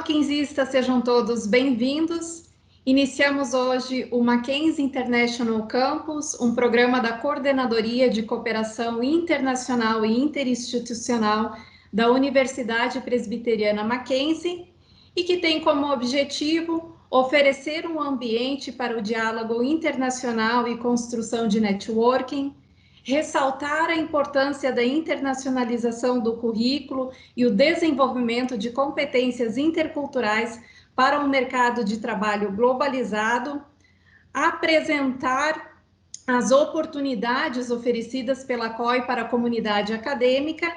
mackenzistas, sejam todos bem-vindos. Iniciamos hoje o Mackenzie International Campus, um programa da Coordenadoria de Cooperação Internacional e Interinstitucional da Universidade Presbiteriana Mackenzie e que tem como objetivo oferecer um ambiente para o diálogo internacional e construção de networking, ressaltar a importância da internacionalização do currículo e o desenvolvimento de competências interculturais para um mercado de trabalho globalizado, apresentar as oportunidades oferecidas pela COI para a comunidade acadêmica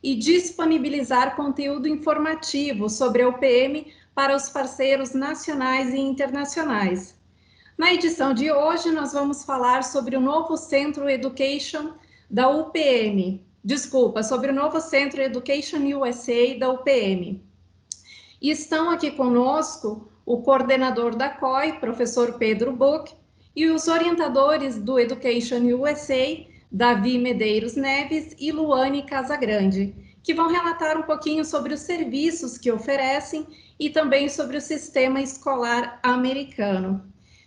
e disponibilizar conteúdo informativo sobre a UPM para os parceiros nacionais e internacionais. Na edição de hoje, nós vamos falar sobre o novo Centro Education da UPM, sobre o novo Centro Education USA da UPM. E estão aqui conosco o coordenador da COI, professor Pedro Buch, e os orientadores do Education USA, Davi Medeiros Neves e Luane Casagrande, que vão relatar um pouquinho sobre os serviços que oferecem e também sobre o sistema escolar americano.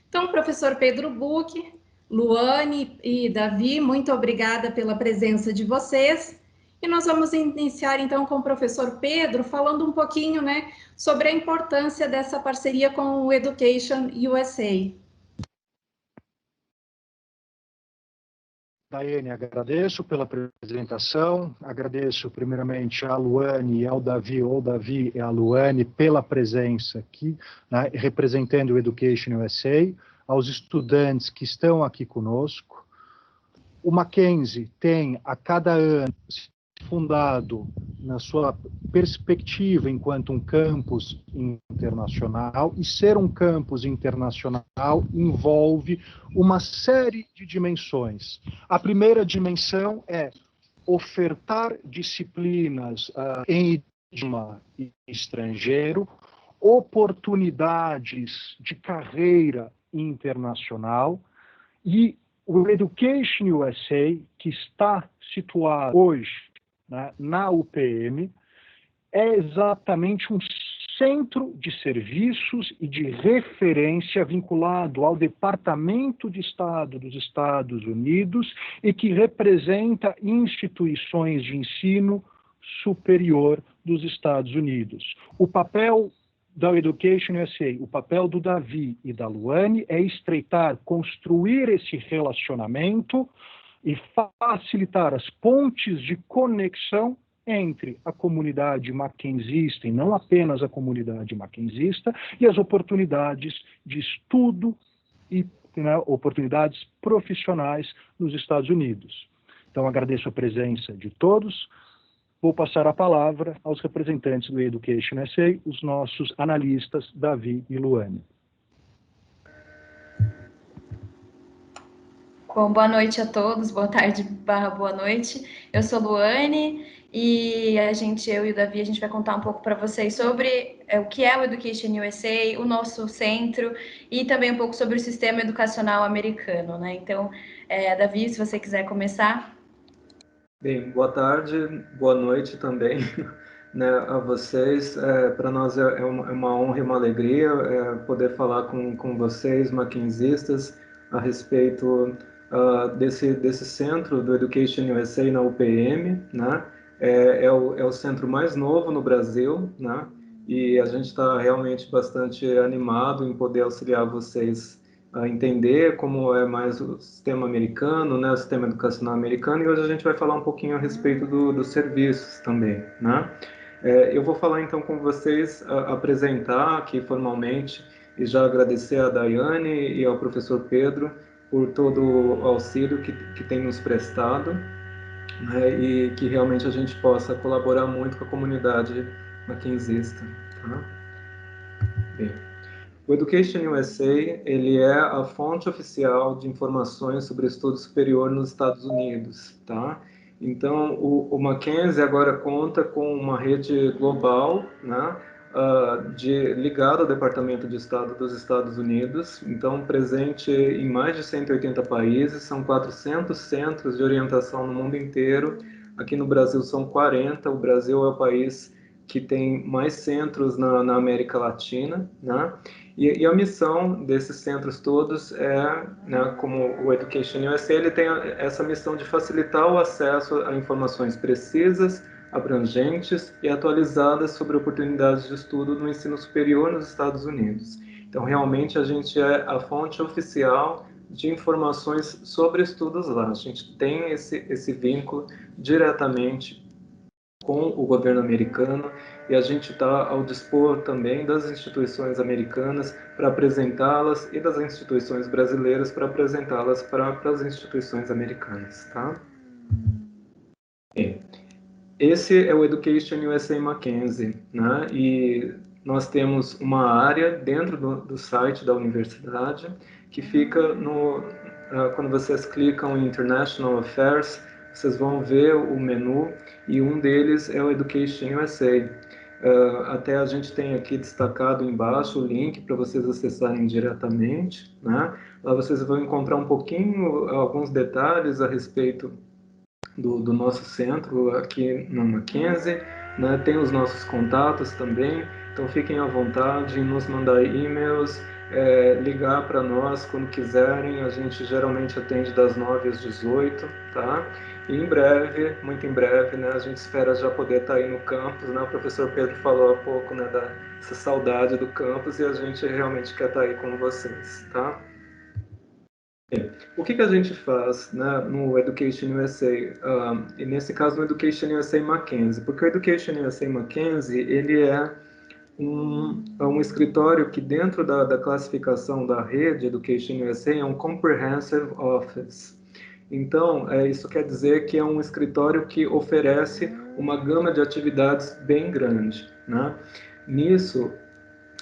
Então, professor Pedro Buch, Luane e Davi, muito obrigada pela presença de vocês. E nós vamos iniciar, então, com o professor Pedro, falando um pouquinho, sobre a importância dessa parceria com o Education USA. Daiane, agradeço pela apresentação, agradeço primeiramente à Luane e ao Davi, ou Davi e a Luane, pela presença aqui, representando o Education USA, aos estudantes que estão aqui conosco. O Mackenzie tem, a cada ano, fundado na sua perspectiva enquanto um campus internacional, e ser um campus internacional envolve uma série de dimensões. A primeira dimensão é ofertar disciplinas em idioma estrangeiro, oportunidades de carreira internacional, e o Education USA, que está situado hoje na UPM, é exatamente um centro de serviços e de referência vinculado ao Departamento de Estado dos Estados Unidos e que representa instituições de ensino superior dos Estados Unidos. O papel da Education USA, o papel do Davi e da Luane é estreitar, construir esse relacionamento e facilitar as pontes de conexão entre a comunidade mackenzista, e não apenas a comunidade mackenzista, e as oportunidades de estudo e oportunidades profissionais nos Estados Unidos. Então, agradeço a presença de todos. Vou passar a palavra aos representantes do Education USA, os nossos analistas, Davi e Luane. Bom, boa noite a todos, boa tarde / boa noite. Eu sou Luane e eu e o Davi, a gente vai contar um pouco para vocês sobre o que é o Education USA, o nosso centro e também um pouco sobre o sistema educacional americano, Então, Davi, se você quiser começar. Bem, boa tarde, boa noite também a vocês. Para nós é uma honra e uma alegria poder falar com vocês, mackenzistas, a respeito desse centro do Education USA na UPM, É o centro mais novo no Brasil, E a gente está realmente bastante animado em poder auxiliar vocês a entender como é mais o sistema americano, o sistema educacional americano, e hoje a gente vai falar um pouquinho a respeito dos serviços também, Eu vou falar então com vocês, apresentar aqui formalmente, e já agradecer a Daiane e ao professor Pedro por todo o auxílio que tem nos prestado, e que realmente a gente possa colaborar muito com a comunidade mackenzista. Bem, o Education USA, ele é a fonte oficial de informações sobre estudo superior nos Estados Unidos, Então, o Mackenzie agora conta com uma rede global, ligada ao Departamento de Estado dos Estados Unidos, então presente em mais de 180 países, são 400 centros de orientação no mundo inteiro. Aqui no Brasil são 40, o Brasil é o país que tem mais centros na América Latina, né? E a missão desses centros todos é, né, como o Education USA, ele tem essa missão de facilitar o acesso a informações precisas, abrangentes e atualizadas sobre oportunidades de estudo no ensino superior nos Estados Unidos. Então, realmente, a gente é a fonte oficial de informações sobre estudos lá. A gente tem esse vínculo diretamente com o governo americano e a gente está ao dispor também das instituições americanas para apresentá-las e das instituições brasileiras para apresentá-las para as instituições americanas, tá? Bem, esse é o Education USA Mackenzie, né? E nós temos uma área dentro do site da universidade que fica quando vocês clicam em International Affairs, vocês vão ver o menu e um deles é o Education USA. Até a gente tem aqui destacado embaixo o link para vocês acessarem diretamente, né? Lá vocês vão encontrar um pouquinho, alguns detalhes a respeito do nosso centro aqui no Mackenzie, né? Tem os nossos contatos também, então fiquem à vontade em nos mandar e-mails, ligar para nós quando quiserem, a gente geralmente atende das 9 às 18, tá? E em breve, muito em breve, né, a gente espera já poder estar aí no campus, né? O professor Pedro falou há pouco, né, dessa saudade do campus e a gente realmente quer estar aí com vocês, tá? O que a gente faz, né, no Education USA, e nesse caso no Education USA Mackenzie? Porque o Education USA Mackenzie, ele é um escritório que dentro da classificação da rede Education USA é um Comprehensive Office. Então, isso quer dizer que é um escritório que oferece uma gama de atividades bem grande, né? Nisso,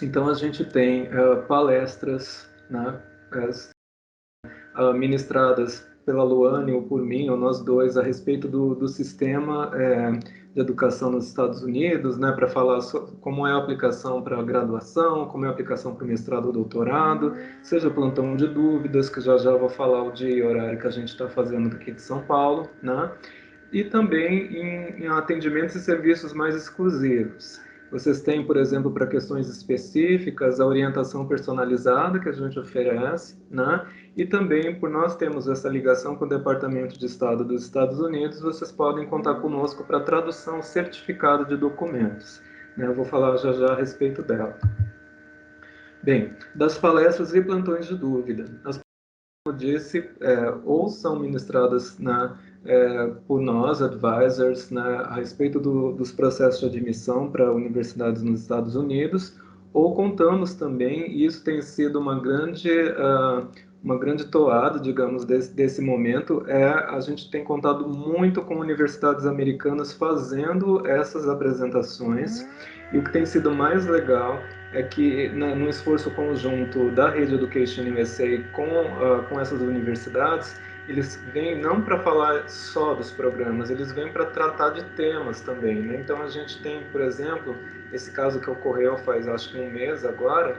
então a gente tem palestras, né, ministradas pela Luane ou por mim, ou nós dois, a respeito do sistema de educação nos Estados Unidos, né, para falar como é a aplicação para a graduação, como é a aplicação para o mestrado ou doutorado, seja plantão de dúvidas, que já vou falar o dia e horário que a gente está fazendo aqui de São Paulo, né, e também em atendimentos e serviços mais exclusivos. Vocês têm, por exemplo, para questões específicas, a orientação personalizada que a gente oferece, né? E também, por nós termos essa ligação com o Departamento de Estado dos Estados Unidos, vocês podem contar conosco para tradução certificada de documentos, né? Eu vou falar já a respeito dela. Bem, das palestras e plantões de dúvida. As, como eu disse, ou são ministradas por nós, advisors, né, a respeito dos processos de admissão para universidades nos Estados Unidos, ou contamos também, e isso tem sido uma grande toada, digamos, desse momento, a gente tem contado muito com universidades americanas fazendo essas apresentações, e o que tem sido mais legal é que, no esforço conjunto da Rede Education USA com essas universidades, eles vêm não para falar só dos programas, eles vêm para tratar de temas também, né? Então a gente tem, por exemplo, esse caso que ocorreu faz acho que um mês agora,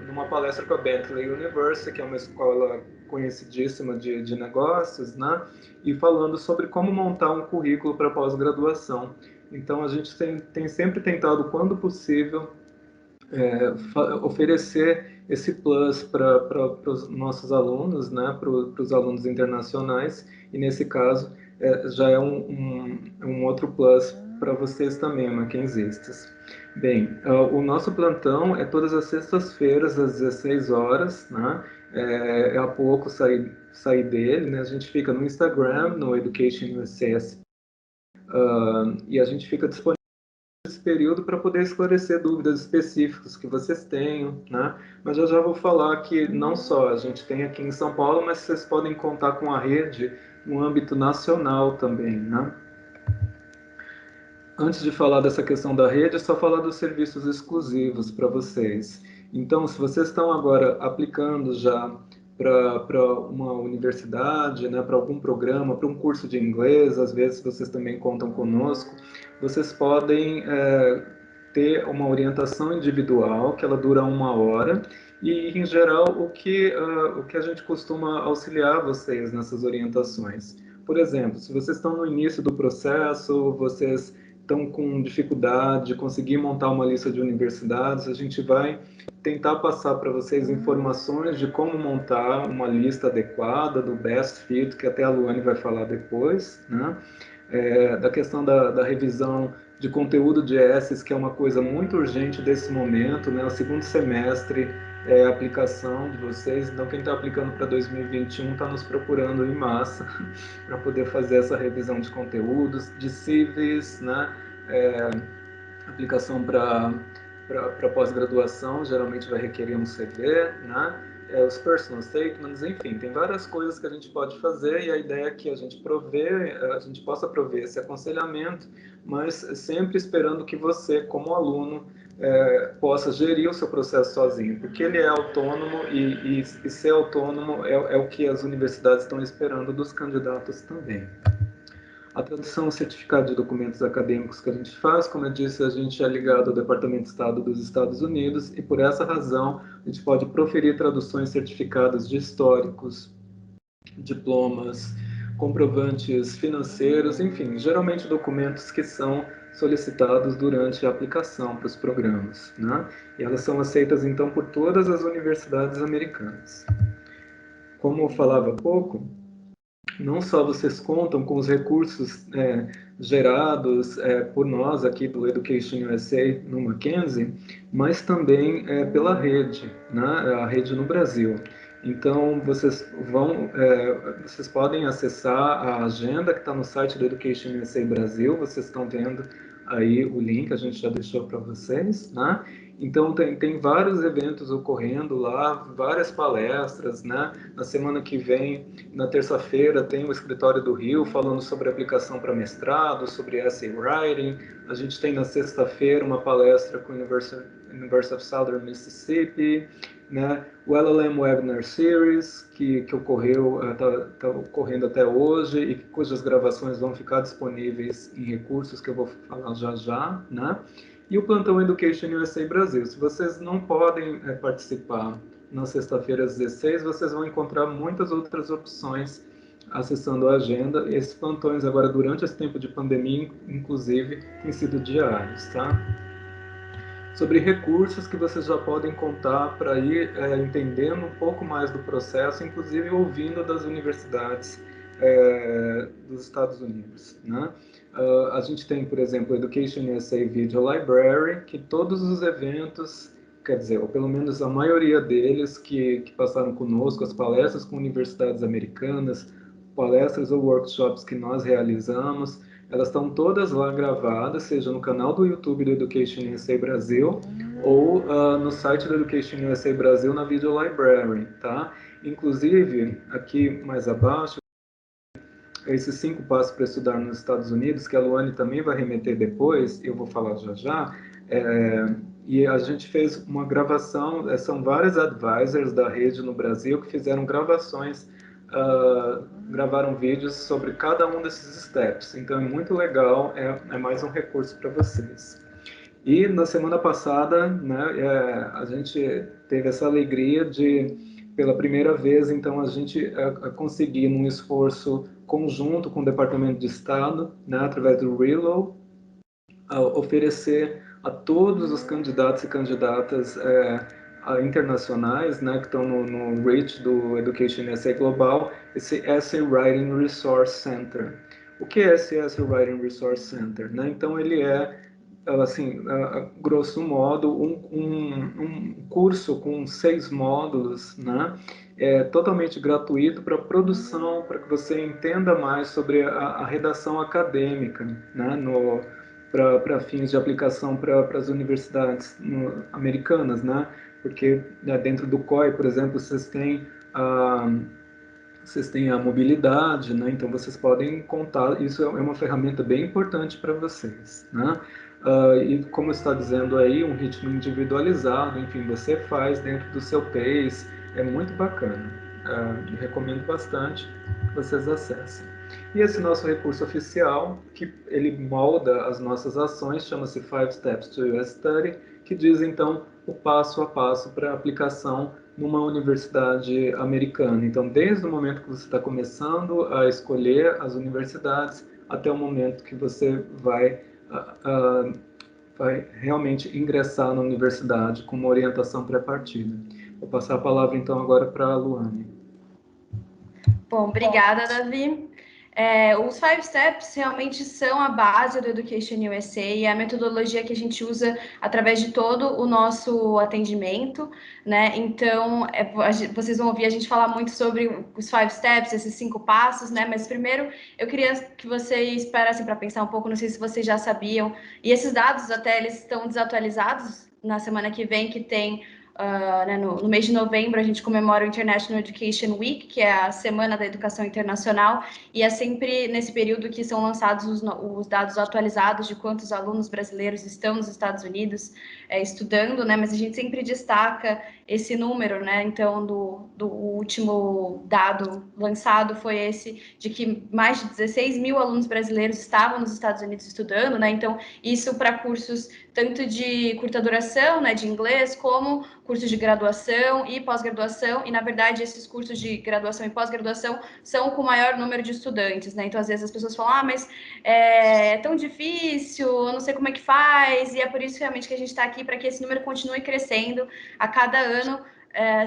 numa palestra com a Bentley University, que é uma escola conhecidíssima de negócios, né? E falando sobre como montar um currículo para pós-graduação. Então a gente tem sempre tentado, quando possível, oferecer esse plus para os nossos alunos, né, para os alunos internacionais, e nesse caso já é um outro plus para vocês também, mackenzistas. Bem, o nosso plantão é todas as sextas-feiras, às 16 horas, né? Há pouco saí dele, né? A gente fica no Instagram, no Education USA, e a gente fica disponível esse período para poder esclarecer dúvidas específicas que vocês tenham, né? Mas eu já vou falar que não só a gente tem aqui em São Paulo, mas vocês podem contar com a rede no âmbito nacional também, né? Antes de falar dessa questão da rede, é só falar dos serviços exclusivos para vocês. Então, se vocês estão agora aplicando já para uma universidade, né, para algum programa, para um curso de inglês, às vezes vocês também contam conosco, vocês podem ter uma orientação individual, que ela dura 1 hora, e, em geral, o que a gente costuma auxiliar vocês nessas orientações. Por exemplo, se vocês estão no início do processo, vocês estão com dificuldade de conseguir montar uma lista de universidades, a gente vai tentar passar para vocês informações de como montar uma lista adequada, do best fit, que até a Luane vai falar depois, né? Da questão da revisão de conteúdo de ESSES, que é uma coisa muito urgente desse momento, né? O segundo semestre é a aplicação de vocês, então quem está aplicando para 2021 está nos procurando em massa para poder fazer essa revisão de conteúdos, de CIVs, né? Aplicação para pós-graduação geralmente vai requerer um CV, né? Os personal statements, enfim, tem várias coisas que a gente pode fazer e a ideia é que a gente possa prover esse aconselhamento, mas sempre esperando que você, como aluno, possa gerir o seu processo sozinho, porque ele é autônomo e ser autônomo é o que as universidades estão esperando dos candidatos também. A tradução e certificado de documentos acadêmicos que a gente faz, como eu disse, a gente é ligado ao Departamento de Estado dos Estados Unidos e, por essa razão, a gente pode proferir traduções certificadas de históricos, diplomas, comprovantes financeiros, enfim, geralmente documentos que são solicitados durante a aplicação para os programas, né? E elas são aceitas, então, por todas as universidades americanas. Como eu falava há pouco, não só vocês contam com os recursos gerados por nós aqui do Education USA no Mackenzie, mas também pela rede, né? A rede no Brasil. Então, vocês podem acessar a agenda que está no site do Education USA Brasil, vocês estão vendo aí o link, a gente já deixou para vocês, né? Então, tem vários eventos ocorrendo lá, várias palestras, né? Na semana que vem, na terça-feira, tem o Escritório do Rio falando sobre aplicação para mestrado, sobre essay writing. A gente tem na sexta-feira uma palestra com a University of Southern Mississippi, né? O LLM Webinar Series, que ocorreu, está ocorrendo até hoje e cujas gravações vão ficar disponíveis em recursos que eu vou falar já, né? E o Plantão Education USA Brasil. Se vocês não podem participar na sexta-feira às 16, vocês vão encontrar muitas outras opções acessando a agenda. Esses plantões agora, durante esse tempo de pandemia, inclusive, têm sido diários, tá? Sobre recursos que vocês já podem contar para ir entendendo um pouco mais do processo, inclusive ouvindo das universidades dos Estados Unidos, né? A gente tem, por exemplo, o Education USA Video Library, que todos os eventos, quer dizer, ou pelo menos a maioria deles que passaram conosco, as palestras com universidades americanas, palestras ou workshops que nós realizamos, elas estão todas lá gravadas, seja no canal do YouTube do Education USA Brasil ou no site do Education USA Brasil na Video Library, tá? Inclusive, aqui mais abaixo, esses 5 passos para estudar nos Estados Unidos, que a Luane também vai remeter depois, eu vou falar já, e a gente fez uma gravação, são vários advisors da rede no Brasil que fizeram gravações, gravaram vídeos sobre cada um desses steps, então é muito legal, é mais um recurso para vocês. E na semana passada, né, a gente teve essa alegria de, pela primeira vez, então a gente conseguir, num esforço conjunto com o Departamento de Estado, né, através do RELO, oferecer a todos os candidatos e candidatas internacionais, né, que estão no REACH do Education USA Global, esse Essay Writing Resource Center. O que é esse Essay Writing Resource Center? Né? Então, ele assim, grosso modo, um curso com 6 módulos, né? Totalmente gratuito para produção, para que você entenda mais sobre a redação acadêmica, né? Para fins de aplicação para as universidades americanas, né? Porque dentro do COI, por exemplo, vocês têm a mobilidade, né? Então vocês podem contar, isso é uma ferramenta bem importante para vocês, né? E como está dizendo aí, um ritmo individualizado, enfim, você faz dentro do seu pace, é muito bacana. Recomendo bastante que vocês acessem. E esse nosso recurso oficial, que ele molda as nossas ações, chama-se 5 Steps to US Study, que diz então o passo a passo para a aplicação numa universidade americana. Então, desde o momento que você está começando a escolher as universidades, até o momento que você vai vai realmente ingressar na universidade com uma orientação pré-partida. Vou passar a palavra, então, agora para a Luane. Bom, obrigada, Davi. Os Five Steps realmente são a base do Education USA e é a metodologia que a gente usa através de todo o nosso atendimento, né? Então, vocês vão ouvir a gente falar muito sobre os Five Steps, esses 5 passos, né? Mas primeiro, eu queria que vocês parassem para pensar um pouco, não sei se vocês já sabiam, e esses dados até eles estão desatualizados na semana que vem, que tem né, no mês de novembro, a gente comemora o International Education Week, que é a Semana da Educação Internacional, e é sempre nesse período que são lançados os dados atualizados de quantos alunos brasileiros estão nos Estados Unidos estudando, né? Mas a gente sempre destaca esse número, né? Então, do último dado lançado foi esse, de que mais de 16 mil alunos brasileiros estavam nos Estados Unidos estudando, né? Então, isso para cursos tanto de curta duração, né, de inglês, como cursos de graduação e pós-graduação, e, na verdade, esses cursos de graduação e pós-graduação são com o maior número de estudantes, né? Então, às vezes, as pessoas falam, mas é tão difícil, eu não sei como é que faz, e é por isso, realmente, que a gente está aqui, para que esse número continue crescendo a cada ano,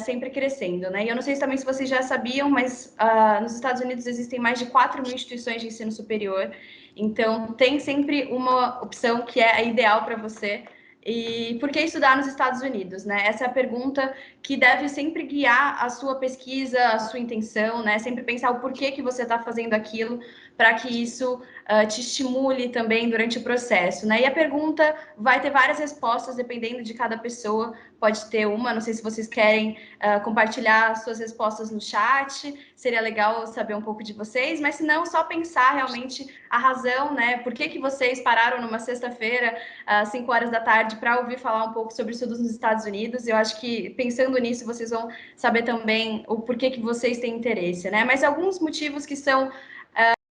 sempre crescendo, né? E eu não sei também se vocês já sabiam, mas nos Estados Unidos existem mais de 4 mil instituições de ensino superior, então tem sempre uma opção que é a ideal para você. E por que estudar nos Estados Unidos, né? Essa é a pergunta que deve sempre guiar a sua pesquisa, a sua intenção, né? Sempre pensar o porquê que você está fazendo aquilo, para que isso te estimule também durante o processo, né? E a pergunta vai ter várias respostas, dependendo de cada pessoa. Pode ter uma, não sei se vocês querem compartilhar suas respostas no chat, seria legal saber um pouco de vocês, mas se não, só pensar realmente a razão, né? Por que vocês pararam numa sexta-feira, às 5 horas da tarde, para ouvir falar um pouco sobre estudos nos Estados Unidos? Eu acho que, pensando nisso, vocês vão saber também o porquê que vocês têm interesse, né? Mas alguns motivos que são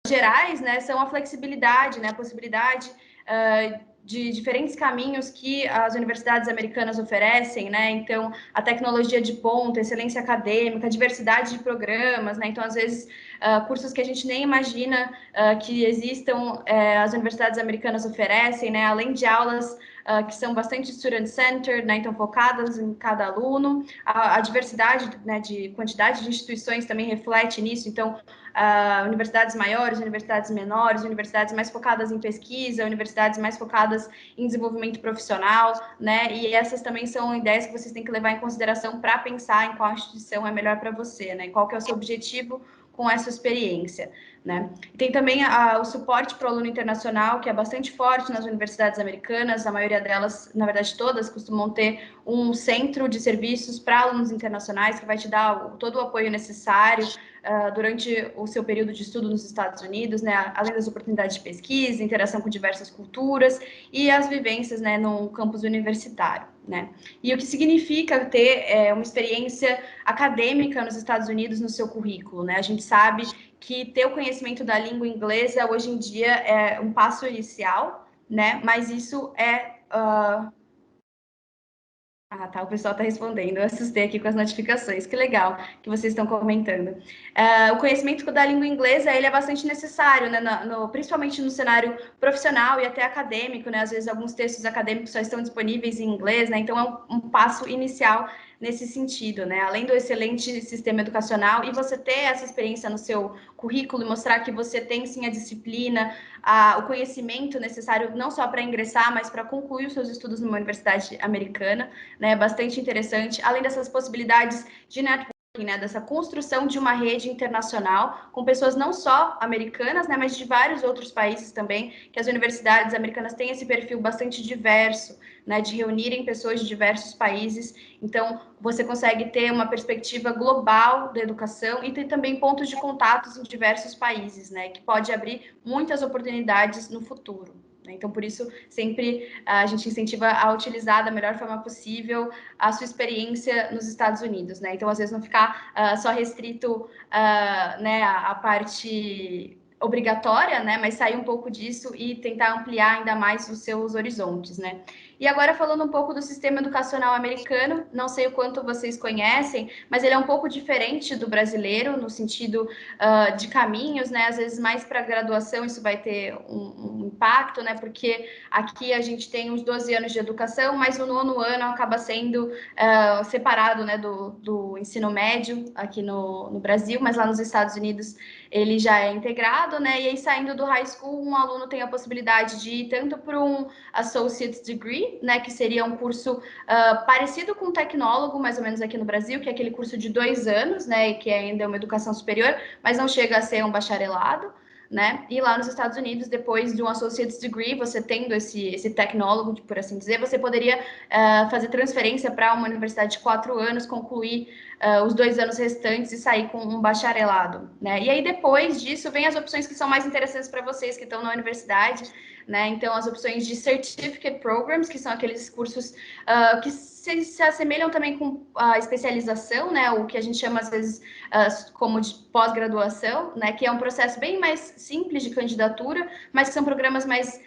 gerais, né, são a flexibilidade, né, a possibilidade de diferentes caminhos que as universidades americanas oferecem, né? Então, a tecnologia de ponta, excelência acadêmica, diversidade de programas, né? Então, às vezes, cursos que a gente nem imagina que existam, as universidades americanas oferecem, né? Além de aulas que são bastante student-centered, né? Então, focadas em cada aluno. A diversidade, né, de quantidade de instituições também reflete nisso. Então, universidades maiores, universidades menores, universidades mais focadas em pesquisa, universidades mais focadas em desenvolvimento profissional, né? E essas também são ideias que vocês têm que levar em consideração para pensar em qual instituição é melhor para você, né? Qual que é o seu objetivo com essa experiência, né? Tem também o suporte para o aluno internacional, que é bastante forte nas universidades americanas. A maioria delas, na verdade todas, costumam ter um centro de serviços para alunos internacionais, que vai te dar todo o apoio necessário durante o seu período de estudo nos Estados Unidos, né? Além das oportunidades de pesquisa, interação com diversas culturas e as vivências, né, no campus universitário, né? E o que significa ter uma experiência acadêmica nos Estados Unidos no seu currículo, né? A gente sabe que ter o conhecimento da língua inglesa hoje em dia é um passo inicial, né? Mas isso é tá, o pessoal está respondendo. Eu assustei aqui com as notificações. Que legal que vocês estão comentando. O conhecimento da língua inglesa, ele é bastante necessário, né? Principalmente no cenário profissional e até acadêmico, né? Às vezes, alguns textos acadêmicos só estão disponíveis em inglês, né? Então, é um passo inicial nesse sentido, né? Além do excelente sistema educacional, e você ter essa experiência no seu currículo e mostrar que você tem, sim, a disciplina, o conhecimento necessário não só para ingressar, mas para concluir os seus estudos numa universidade americana, né? Bastante interessante. Além dessas possibilidades de networking, né, dessa construção de uma rede internacional com pessoas não só americanas, né, mas de vários outros países também, que as universidades americanas têm esse perfil bastante diverso, né, de reunirem pessoas de diversos países. Então, você consegue ter uma perspectiva global da educação e ter também pontos de contatos em diversos países, né, que pode abrir muitas oportunidades no futuro. Então, por isso, sempre a gente incentiva a utilizar da melhor forma possível a sua experiência nos Estados Unidos, né? Então, às vezes, não ficar só restrito né, à parte obrigatória, né? Mas sair um pouco disso e tentar ampliar ainda mais os seus horizontes, né? E agora falando um pouco do sistema educacional americano, não sei o quanto vocês conhecem, mas ele é um pouco diferente do brasileiro no sentido de caminhos, né? Às vezes mais para graduação isso vai ter um impacto, né? Porque aqui a gente tem uns 12 anos de educação, mas o 9º ano acaba sendo separado, né, do ensino médio aqui no Brasil, mas lá nos Estados Unidos ele já é integrado, né? E aí saindo do high school, um aluno tem a possibilidade de ir tanto para um Associate's Degree, né, que seria um curso parecido com um tecnólogo, mais ou menos aqui no Brasil, que é aquele curso de 2 anos, né, que ainda é uma educação superior, mas não chega a ser um bacharelado, né? E lá nos Estados Unidos, depois de um Associate's Degree, você tendo esse tecnólogo, por assim dizer, você poderia fazer transferência para uma universidade de 4 anos, concluir os 2 anos restantes e sair com um bacharelado, né? E aí, depois disso, vem as opções que são mais interessantes para vocês que estão na universidade, né? Então, as opções de Certificate Programs, que são aqueles cursos que se assemelham também com a especialização, né? O que a gente chama, às vezes, como de pós-graduação, né? Que é um processo bem mais simples de candidatura, mas que são programas mais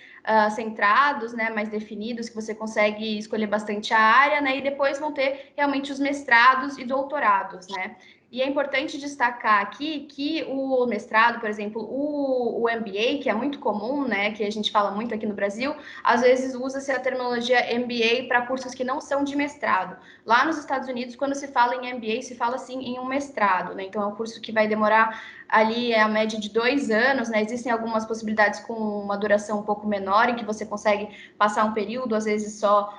centrados, né, mais definidos, que você consegue escolher bastante a área, né, e depois vão ter realmente os mestrados e doutorados, né. E é importante destacar aqui que o mestrado, por exemplo, o MBA, que é muito comum, né, que a gente fala muito aqui no Brasil, às vezes usa-se a terminologia MBA para cursos que não são de mestrado. Lá nos Estados Unidos, quando se fala em MBA, se fala sim em um mestrado, né, então é um curso que vai demorar ali a média de 2 anos, né? Existem algumas possibilidades com uma duração um pouco menor, em que você consegue passar um período, às vezes só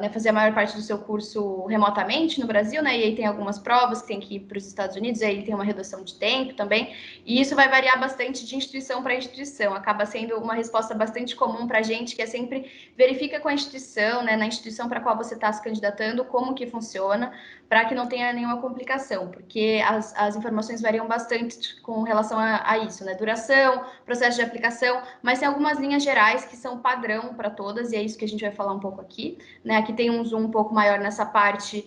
né, fazer a maior parte do seu curso remotamente no Brasil, né? E aí tem algumas provas que tem que ir para os Estados Unidos, e aí tem uma redução de tempo também. E isso vai variar bastante de instituição para instituição. Acaba sendo uma resposta bastante comum para a gente, que é sempre verifica com a instituição, né? Na instituição para a qual você está se candidatando, como que funciona, para que não tenha nenhuma complicação, porque as informações variam bastante com relação a isso, né? Duração, processo de aplicação, mas tem algumas linhas gerais que são padrão para todas, e é isso que a gente vai falar um pouco aqui, né? Aqui tem um zoom um pouco maior nessa parte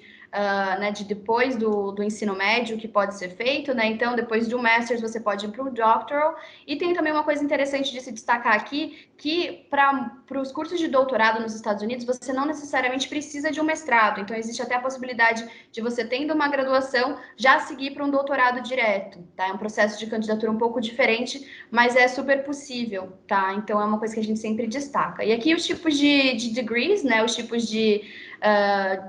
né, de depois do ensino médio que pode ser feito, né? Então, depois do Masters, você pode ir para o Doctoral. E tem também uma coisa interessante de se destacar aqui, que para os cursos de doutorado nos Estados Unidos, você não necessariamente precisa de um mestrado. Então, existe até a possibilidade de você, tendo uma graduação, já seguir para um doutorado direto, tá? É um processo de candidatura um pouco diferente, mas é super possível, tá? Então, é uma coisa que a gente sempre destaca. E aqui os tipos de degrees, né? Os tipos de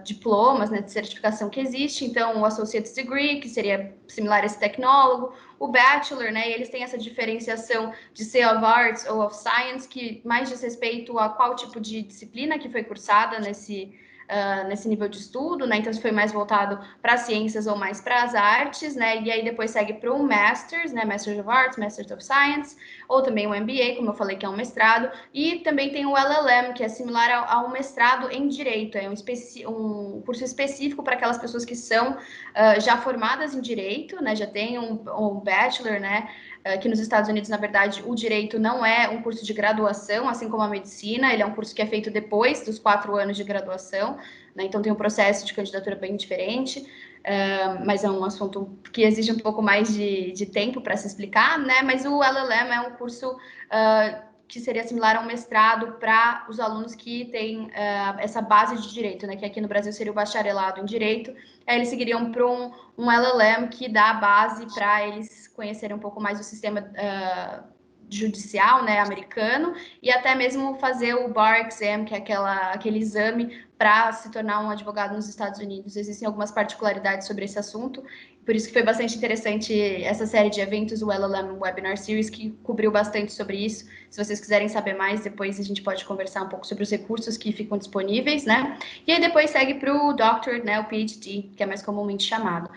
diplomas, né, de certificação que existe. Então, o Associate's Degree, que seria similar a esse tecnólogo, o Bachelor, né, e eles têm essa diferenciação de ser of Arts ou of Science, que mais diz respeito a qual tipo de disciplina que foi cursada nesse nível de estudo, né? Então, se foi mais voltado para as ciências ou mais para as artes, né? E aí depois segue para o Masters, né? Masters of Arts, Masters of Science, ou também o MBA, como eu falei, que é um mestrado. E também tem o LLM, que é similar a um mestrado em Direito. É um curso específico para aquelas pessoas que são já formadas em Direito, né? Já tem um Bachelor, né? Que nos Estados Unidos, na verdade, o direito não é um curso de graduação, assim como a medicina, ele é um curso que é feito depois dos 4 anos de graduação, né? Então tem um processo de candidatura bem diferente, mas é um assunto que exige um pouco mais de tempo para se explicar, né? Mas o LLM é um curso que seria similar a um mestrado para os alunos que têm essa base de direito, né? Que aqui no Brasil seria o bacharelado em direito. Aí eles seguiriam para um LLM que dá a base para eles conhecerem um pouco mais o sistema judicial, né, americano, e até mesmo fazer o Bar Exam, que é aquele exame para se tornar um advogado nos Estados Unidos. Existem algumas particularidades sobre esse assunto, por isso que foi bastante interessante essa série de eventos, o LLM Webinar Series, que cobriu bastante sobre isso. Se vocês quiserem saber mais, depois a gente pode conversar um pouco sobre os recursos que ficam disponíveis, né? E aí depois segue para o Doctorate, né, o PhD, que é mais comumente chamado.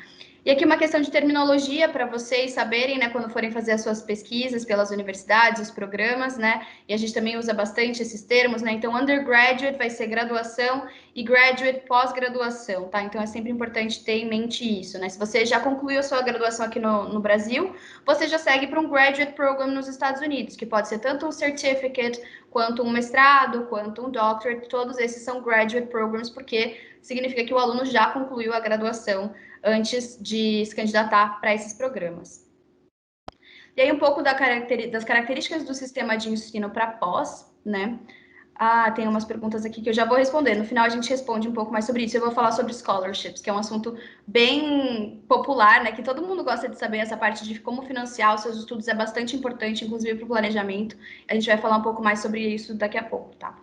E aqui uma questão de terminologia para vocês saberem, né, quando forem fazer as suas pesquisas pelas universidades, os programas, né, e a gente também usa bastante esses termos, né, então undergraduate vai ser graduação e graduate pós-graduação, tá? Então é sempre importante ter em mente isso, né, se você já concluiu a sua graduação aqui no Brasil, você já segue para um graduate program nos Estados Unidos, que pode ser tanto um certificate, quanto um mestrado, quanto um doctorate, todos esses são graduate programs, porque significa que o aluno já concluiu a graduação antes de se candidatar para esses programas. E aí um pouco das características do sistema de ensino para pós, né? Tem umas perguntas aqui que eu já vou responder. No final a gente responde um pouco mais sobre isso. Eu vou falar sobre scholarships, que é um assunto bem popular, né? Que todo mundo gosta de saber. Essa parte de como financiar os seus estudos é bastante importante, inclusive para o planejamento. A gente vai falar um pouco mais sobre isso daqui a pouco, tá?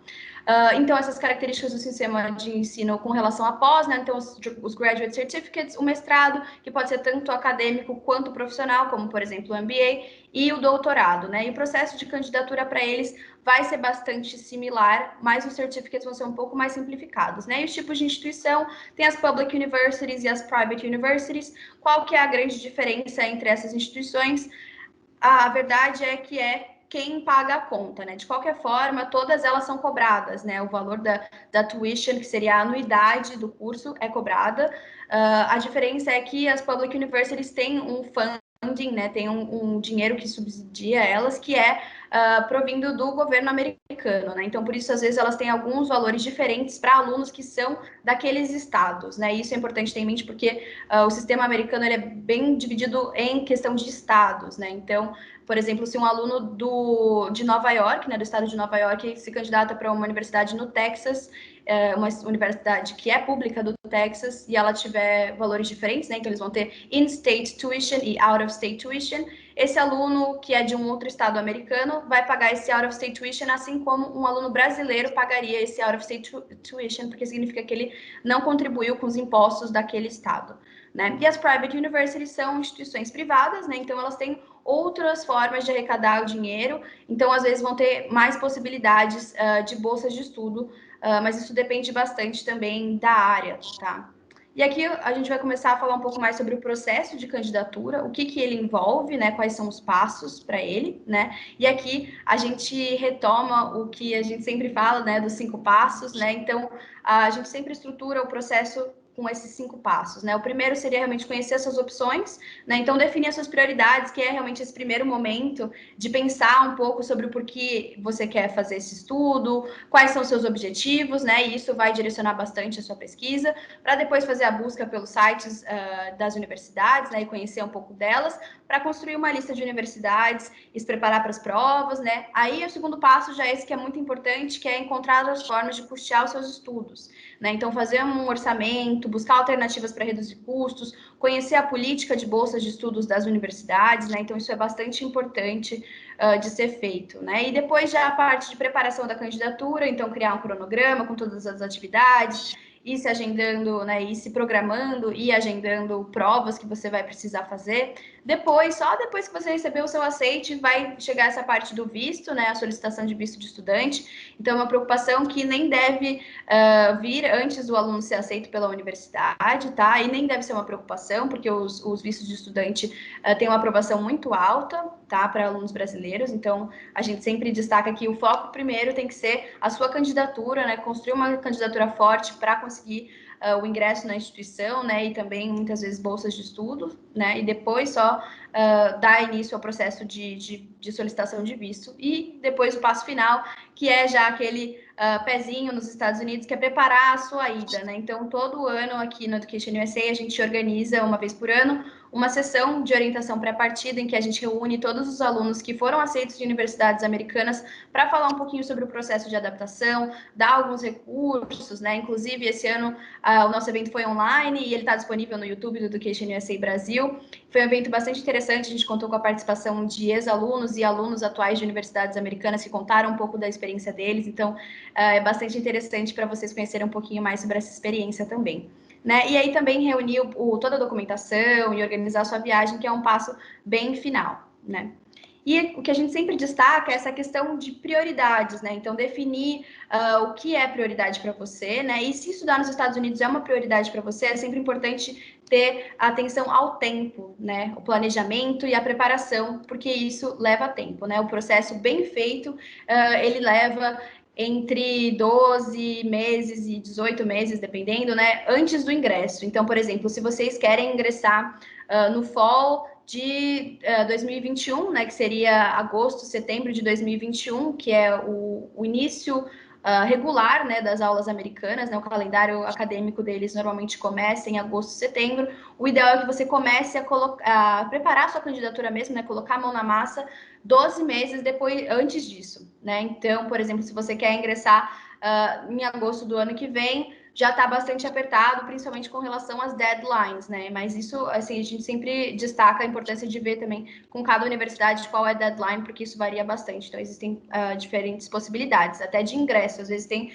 Então, essas características do sistema de ensino com relação à pós, né? Então, os graduate certificates, o mestrado, que pode ser tanto acadêmico quanto profissional, como, por exemplo, o MBA, e o doutorado, né? E o processo de candidatura para eles vai ser bastante similar, mas os certificates vão ser um pouco mais simplificados, né? E os tipos de instituição, tem as public universities e as private universities. Qual que é a grande diferença entre essas instituições? A verdade é que quem paga a conta, né? De qualquer forma, todas elas são cobradas, né? O valor da tuition, que seria a anuidade do curso, é cobrada. A diferença é que as public universities têm um funding, né? Tem um dinheiro que subsidia elas, que é provindo do governo americano, né? Então, por isso, às vezes, elas têm alguns valores diferentes para alunos que são daqueles estados, né? Isso é importante ter em mente, porque o sistema americano ele é bem dividido em questão de estados, né? Então, por exemplo, se um aluno de Nova York, né, do estado de Nova York, se candidata para uma universidade no Texas, uma universidade que é pública do Texas, e ela tiver valores diferentes, né, então eles vão ter in-state tuition e out-of-state tuition, esse aluno que é de um outro estado americano vai pagar esse out-of-state tuition, assim como um aluno brasileiro pagaria esse out-of-state tuition, porque significa que ele não contribuiu com os impostos daquele estado, né? E as private universities são instituições privadas, né? Então elas têm outras formas de arrecadar o dinheiro, então às vezes vão ter mais possibilidades de bolsas de estudo, mas isso depende bastante também da área, tá? E aqui a gente vai começar a falar um pouco mais sobre o processo de candidatura, o que ele envolve, né? Quais são os passos para ele, né? E aqui a gente retoma o que a gente sempre fala, né? Dos 5 passos, né? Então a gente sempre estrutura o processo com esses 5 passos, né? O primeiro seria realmente conhecer essas opções, né? Então, definir as suas prioridades, que é realmente esse primeiro momento de pensar um pouco sobre o porquê você quer fazer esse estudo, quais são os seus objetivos, né? E isso vai direcionar bastante a sua pesquisa, para depois fazer a busca pelos sites das universidades, né? E conhecer um pouco delas, para construir uma lista de universidades e se preparar para as provas, né? Aí, o segundo passo já é esse que é muito importante, que é encontrar as formas de custear os seus estudos, né? Então, fazer um orçamento, buscar alternativas para reduzir custos, conhecer a política de bolsas de estudos das universidades, né? Então, isso é bastante importante de ser feito, né? E depois já a parte de preparação da candidatura, então criar um cronograma com todas as atividades, ir se agendando, né? Ir se programando e agendando provas que você vai precisar fazer. Depois, só depois que você receber o seu aceite, vai chegar essa parte do visto, né? A solicitação de visto de estudante. Então, é uma preocupação que nem deve vir antes do aluno ser aceito pela universidade, tá? E nem deve ser uma preocupação, porque os vistos de estudante têm uma aprovação muito alta, tá? Para alunos brasileiros. Então, a gente sempre destaca que o foco primeiro tem que ser a sua candidatura, né? Construir uma candidatura forte para conseguir o ingresso na instituição, né? E também, muitas vezes, bolsas de estudo, né? E depois só dar início ao processo de solicitação de visto. E depois o passo final, que é já aquele pezinho nos Estados Unidos, que é preparar a sua ida, né? Então, todo ano aqui no Education USA, a gente organiza, uma vez por ano, uma sessão de orientação pré-partida, em que a gente reúne todos os alunos que foram aceitos de universidades americanas para falar um pouquinho sobre o processo de adaptação, dar alguns recursos, né? Inclusive, esse ano, o nosso evento foi online e ele está disponível no YouTube do Education USA Brasil. Foi um evento bastante interessante, a gente contou com a participação de ex-alunos e alunos atuais de universidades americanas que contaram um pouco da experiência deles, então é bastante interessante para vocês conhecerem um pouquinho mais sobre essa experiência também. Né? E aí também reunir toda a documentação e organizar a sua viagem, que é um passo bem final, né? E o que a gente sempre destaca é essa questão de prioridades, né? Então, definir o que é prioridade para você, né? E se estudar nos Estados Unidos é uma prioridade para você, é sempre importante ter atenção ao tempo, né? O planejamento e a preparação, porque isso leva tempo, né? O processo bem feito, ele leva entre 12 meses e 18 meses, dependendo, né? Antes do ingresso. Então, por exemplo, se vocês querem ingressar no fall de 2021, né, que seria agosto, setembro de 2021, que é o início regular, né, das aulas americanas, né, o calendário acadêmico deles normalmente começa em agosto, setembro. O ideal é que você comece a preparar a sua candidatura mesmo, né, colocar a mão na massa 12 meses antes disso, né? Então, por exemplo, se você quer ingressar em agosto do ano que vem, já está bastante apertado, principalmente com relação às deadlines, né? Mas isso, assim, a gente sempre destaca a importância de ver também com cada universidade qual é a deadline, porque isso varia bastante. Então, existem diferentes possibilidades, até de ingresso. Às vezes tem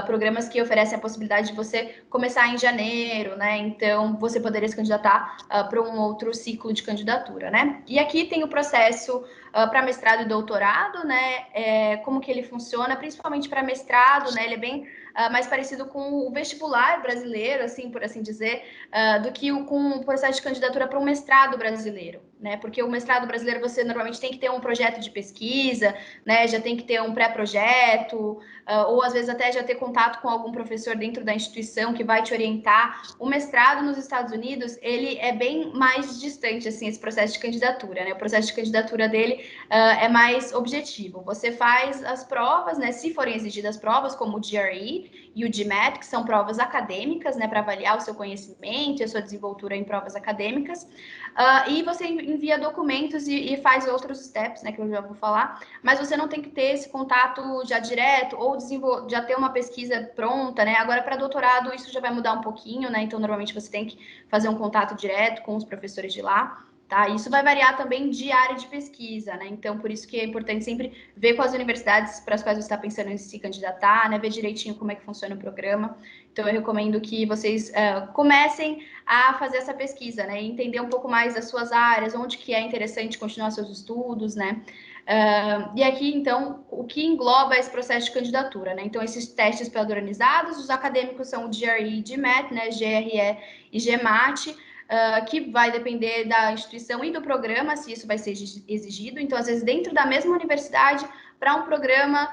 programas que oferecem a possibilidade de você começar em janeiro, né? Então, você poderia se candidatar para um outro ciclo de candidatura, né? E aqui tem o processo para mestrado e doutorado, né? Como que ele funciona, principalmente para mestrado, né? Ele é bem mais parecido com o vestibular brasileiro, assim, por assim dizer, do que com o processo de candidatura para um mestrado brasileiro, né? Porque o mestrado brasileiro você normalmente tem que ter um projeto de pesquisa, né? Já tem que ter um pré-projeto, ou às vezes até já ter contato com algum professor dentro da instituição que vai te orientar. O mestrado nos Estados Unidos, ele é bem mais distante, assim, esse processo de candidatura, né? O processo de candidatura dele é mais objetivo. Você faz as provas, né? Se forem exigidas provas, como o GRE e o GMAT, que são provas acadêmicas, né? Para avaliar o seu conhecimento e a sua desenvoltura em provas acadêmicas. E você envia documentos e faz outros steps, né? Que eu já vou falar. Mas você não tem que ter esse contato já direto ou já ter uma pesquisa pronta, né? Agora, para doutorado, isso já vai mudar um pouquinho, né? Então, normalmente você tem que fazer um contato direto com os professores de lá. Tá? Isso vai variar também de área de pesquisa, né? Então, por isso que é importante sempre ver com as universidades para as quais você está pensando em se candidatar, né? Ver direitinho como é que funciona o programa. Então, eu recomendo que vocês comecem a fazer essa pesquisa, né? E entender um pouco mais das suas áreas, onde que é interessante continuar seus estudos, né? E aqui, então, o que engloba esse processo de candidatura, né? Então, esses testes padronizados, os acadêmicos são o GRE e GMAT, né? GRE e GMAT, que vai depender da instituição e do programa, se isso vai ser exigido. Então, às vezes, dentro da mesma universidade, para um programa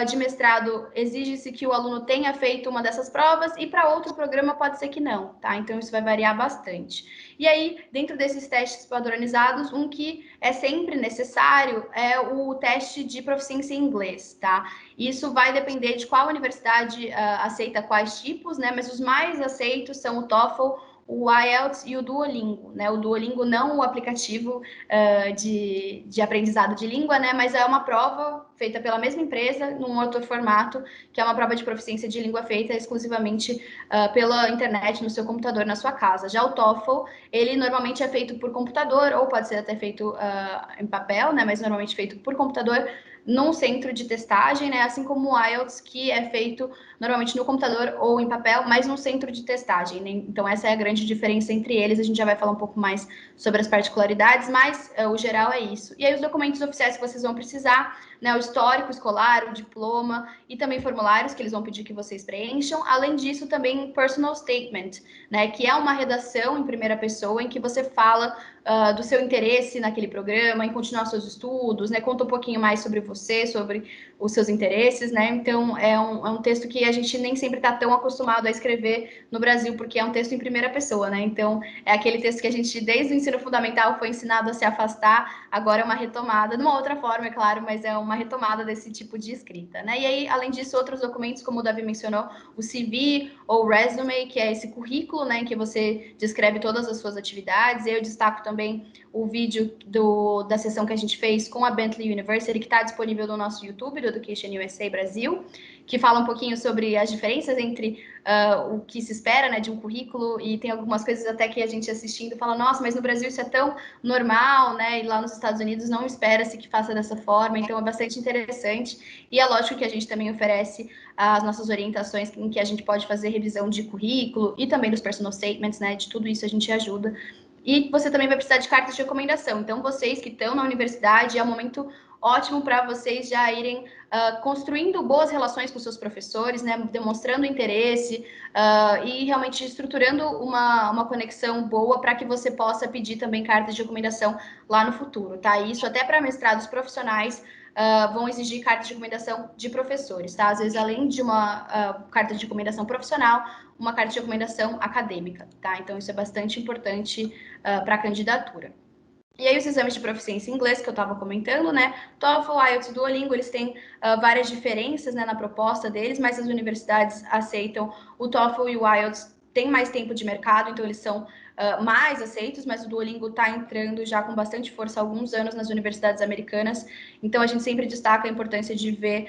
de mestrado, exige-se que o aluno tenha feito uma dessas provas, e para outro programa pode ser que não, tá? Então, isso vai variar bastante. E aí, dentro desses testes padronizados, um que é sempre necessário é o teste de proficiência em inglês, tá? Isso vai depender de qual universidade aceita quais tipos, né? Mas os mais aceitos são o TOEFL, o IELTS e o Duolingo, né? O Duolingo não o aplicativo de aprendizado de língua, né? Mas é uma prova feita pela mesma empresa, num outro formato, que é uma prova de proficiência de língua feita exclusivamente pela internet, no seu computador, na sua casa. Já o TOEFL, ele normalmente é feito por computador, ou pode ser até feito em papel, né? Mas normalmente feito por computador, num centro de testagem, né? Assim como o IELTS, que é feito normalmente no computador ou em papel, mas num centro de testagem, né? Então, essa é a grande diferença entre eles. A gente já vai falar um pouco mais sobre as particularidades, mas o geral é isso. E aí, os documentos oficiais que vocês vão precisar, né? O histórico escolar, o diploma e também formulários que eles vão pedir que vocês preencham. Além disso, também personal statement, né? Que é uma redação em primeira pessoa em que você fala do seu interesse naquele programa, em continuar seus estudos, né? Conta um pouquinho mais sobre você, sobre os seus interesses, né? Então, é um texto que a gente nem sempre está tão acostumado a escrever no Brasil, porque é um texto em primeira pessoa, né? Então, é aquele texto que a gente, desde o ensino fundamental, foi ensinado a se afastar, agora é uma retomada, de uma outra forma, é claro, mas é uma retomada desse tipo de escrita, né? E aí, além disso, outros documentos, como o Davi mencionou, o CV ou resume, que é esse currículo, né, em que você descreve todas as suas atividades. Eu destaco também o vídeo da sessão que a gente fez com a Bentley University, que está disponível no nosso YouTube, do Education USA Brasil, que fala um pouquinho sobre as diferenças entre o que se espera, né, de um currículo, e tem algumas coisas até que a gente assistindo fala, nossa, mas no Brasil isso é tão normal, né, e lá nos Estados Unidos não espera-se que faça dessa forma, então é bastante interessante. E é lógico que a gente também oferece as nossas orientações em que a gente pode fazer revisão de currículo e também dos personal statements, né, de tudo isso a gente ajuda. E você também vai precisar de cartas de recomendação. Então, vocês que estão na universidade, é um momento ótimo para vocês já irem construindo boas relações com seus professores, né? Demonstrando interesse e realmente estruturando uma conexão boa para que você possa pedir também cartas de recomendação lá no futuro, tá? E isso até para mestrados profissionais vão exigir cartas de recomendação de professores, tá? Às vezes, além de uma carta de recomendação profissional, uma carta de recomendação acadêmica, tá? Então, isso é bastante importante para a candidatura. E aí os exames de proficiência em inglês, que eu estava comentando, né? TOEFL, IELTS, Duolingo, eles têm várias diferenças, né, na proposta deles, mas as universidades aceitam o TOEFL e o IELTS, tem mais tempo de mercado, então eles são mais aceitos, mas o Duolingo está entrando já com bastante força há alguns anos nas universidades americanas, então a gente sempre destaca a importância de ver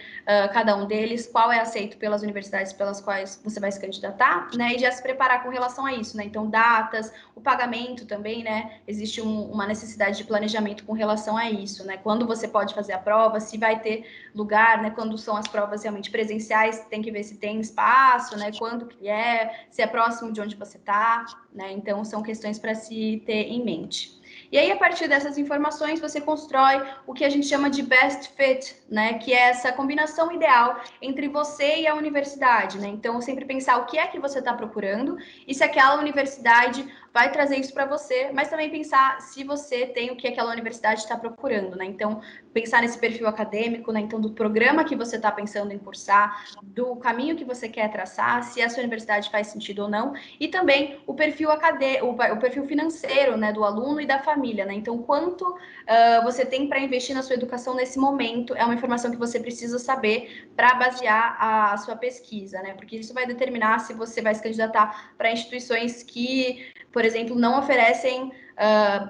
cada um deles, qual é aceito pelas universidades pelas quais você vai se candidatar, né, e já se preparar com relação a isso, né, então datas, o pagamento também, né, existe uma necessidade de planejamento com relação a isso, né, quando você pode fazer a prova, se vai ter lugar, né, quando são as provas realmente presenciais, tem que ver se tem espaço, né, quando que é, se é próximo de onde você está, né, então são questões para se ter em mente. E aí, a partir dessas informações, você constrói o que a gente chama de best fit, né? Que é essa combinação ideal entre você e a universidade, né? Então, sempre pensar o que é que você está procurando e se aquela universidade vai trazer isso para você, mas também pensar se você tem o que aquela universidade está procurando, né? Então, pensar nesse perfil acadêmico, né? Então, do programa que você está pensando em cursar, do caminho que você quer traçar, se a sua universidade faz sentido ou não, e também o perfil acadêmico, o perfil financeiro, né? Do aluno e da família, né? Então, quanto você tem para investir na sua educação nesse momento, é uma informação que você precisa saber para basear a sua pesquisa, né? Porque isso vai determinar se você vai se candidatar para instituições que, por exemplo, não oferecem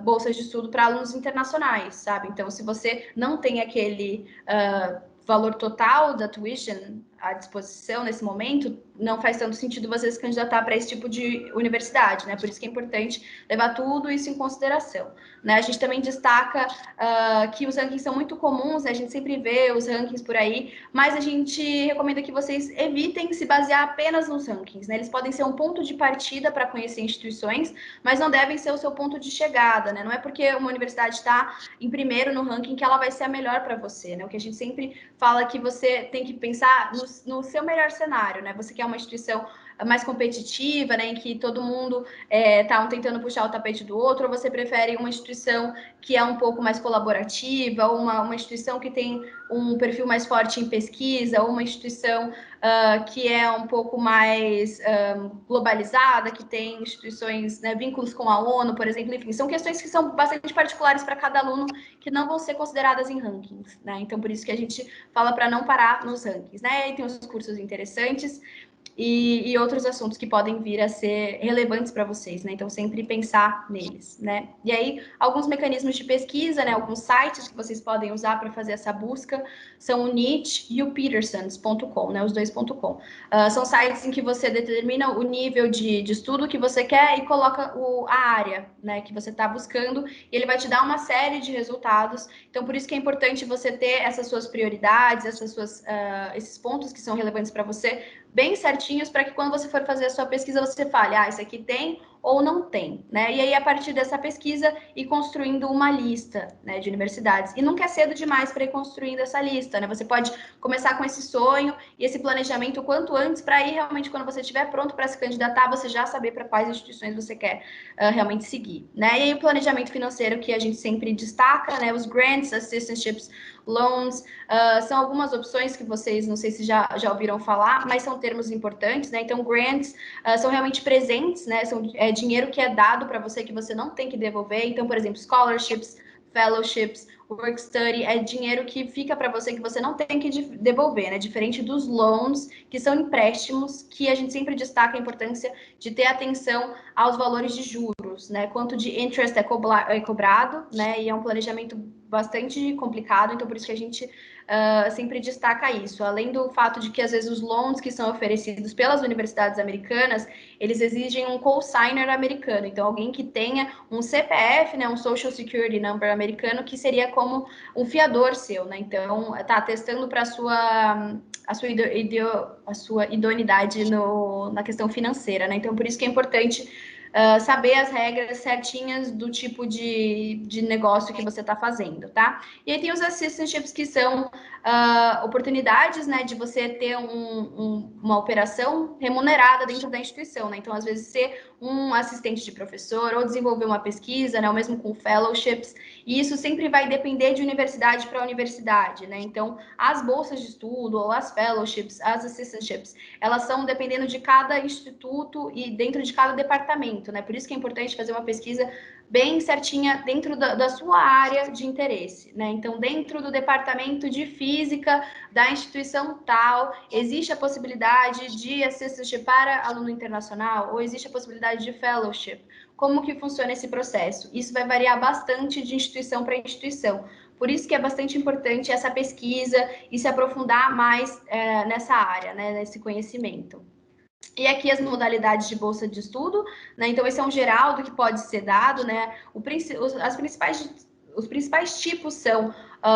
bolsas de estudo para alunos internacionais, sabe? Então, se você não tem aquele valor total da tuition à disposição nesse momento, não faz tanto sentido você se candidatar para esse tipo de universidade, né? Por isso que é importante levar tudo isso em consideração, né? A gente também destaca que os rankings são muito comuns, né? A gente sempre vê os rankings por aí, mas a gente recomenda que vocês evitem se basear apenas nos rankings, né? Eles podem ser um ponto de partida para conhecer instituições, mas não devem ser o seu ponto de chegada, né? Não é porque uma universidade está em primeiro no ranking que ela vai ser a melhor para você, né? O que a gente sempre fala é que você tem que pensar no seu melhor cenário, né? Você quer uma instituição mais competitiva, né, em que todo mundo tá um tentando puxar o tapete do outro, ou você prefere uma instituição que é um pouco mais colaborativa, ou uma instituição que tem um perfil mais forte em pesquisa, ou uma instituição que é um pouco mais globalizada, que tem instituições, né, vínculos com a ONU, por exemplo, enfim, são questões que são bastante particulares para cada aluno, que não vão ser consideradas em rankings, né, então por isso que a gente fala para não parar nos rankings, né, e tem os cursos interessantes, e outros assuntos que podem vir a ser relevantes para vocês, né? Então, sempre pensar neles, né? E aí, alguns mecanismos de pesquisa, né? Alguns sites que vocês podem usar para fazer essa busca são o Niche e o Petersons.com, né? Os dois.com. São sites em que você determina o nível de estudo que você quer e coloca a área, né? Que você está buscando, e ele vai te dar uma série de resultados. Então, por isso que é importante você ter essas suas prioridades, esses pontos que são relevantes para você, bem certinhos, para que quando você for fazer a sua pesquisa, você fale, isso aqui tem ou não tem, né? E aí, a partir dessa pesquisa, ir construindo uma lista, né, de universidades. E nunca é cedo demais para ir construindo essa lista, né? Você pode começar com esse sonho e esse planejamento o quanto antes, para aí, realmente, quando você estiver pronto para se candidatar, você já saber para quais instituições você quer realmente seguir, né? E aí, o planejamento financeiro que a gente sempre destaca, né? Os grants, assistantships, loans, são algumas opções que vocês, não sei se já ouviram falar, mas são termos importantes, né? Então, grants são realmente presentes, né? É dinheiro que é dado para você, que você não tem que devolver. Então, por exemplo, scholarships, fellowships, work study, é dinheiro que fica para você, que você não tem que devolver, né? Diferente dos loans, que são empréstimos, que a gente sempre destaca a importância de ter atenção aos valores de juros, né? Quanto de interest é cobrado, né? E é um planejamento bastante complicado, então por isso que a gente sempre destaca isso. Além do fato de que, às vezes, os loans que são oferecidos pelas universidades americanas, eles exigem um co-signer americano, então alguém que tenha um CPF, né, um Social Security Number americano, que seria como um fiador seu, né? Então, tá atestando para a sua idoneidade na questão financeira, né? Então, por isso que é importante saber as regras certinhas do tipo de negócio que você está fazendo, tá? E aí tem os assistantships, que são oportunidades, né, de você ter uma operação remunerada dentro da instituição, né? Então, às vezes, ser um assistente de professor ou desenvolver uma pesquisa, né, ou mesmo com fellowships, e isso sempre vai depender de universidade para universidade, né? Então, as bolsas de estudo ou as fellowships, as assistantships, elas são dependendo de cada instituto e dentro de cada departamento. conhecimento, né? Por isso que é importante fazer uma pesquisa bem certinha dentro da sua área de interesse, né? Então, dentro do departamento de física da instituição tal, existe a possibilidade de assistência para aluno internacional ou existe a possibilidade de fellowship? Como que funciona esse processo? Isso vai variar bastante de instituição para instituição. Por isso que é bastante importante essa pesquisa e se aprofundar mais nessa área, né, nesse conhecimento. E aqui as modalidades de bolsa de estudo, né? Então, esse é um geral do que pode ser dado, né? Os principais tipos são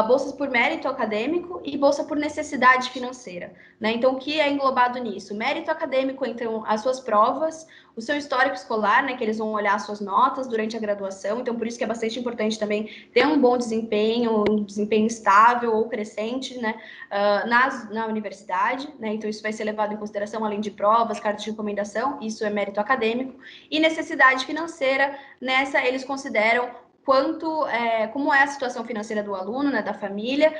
bolsas por mérito acadêmico e bolsa por necessidade financeira, né? Então, o que é englobado nisso? Mérito acadêmico, então, as suas provas, o seu histórico escolar, né? Que eles vão olhar as suas notas durante a graduação. Então, por isso que é bastante importante também ter um bom desempenho, um desempenho estável ou crescente, né? Na universidade, né? Então, isso vai ser levado em consideração, além de provas, cartas de recomendação, isso é mérito acadêmico. E necessidade financeira, nessa eles consideram como é a situação financeira do aluno, né, da família,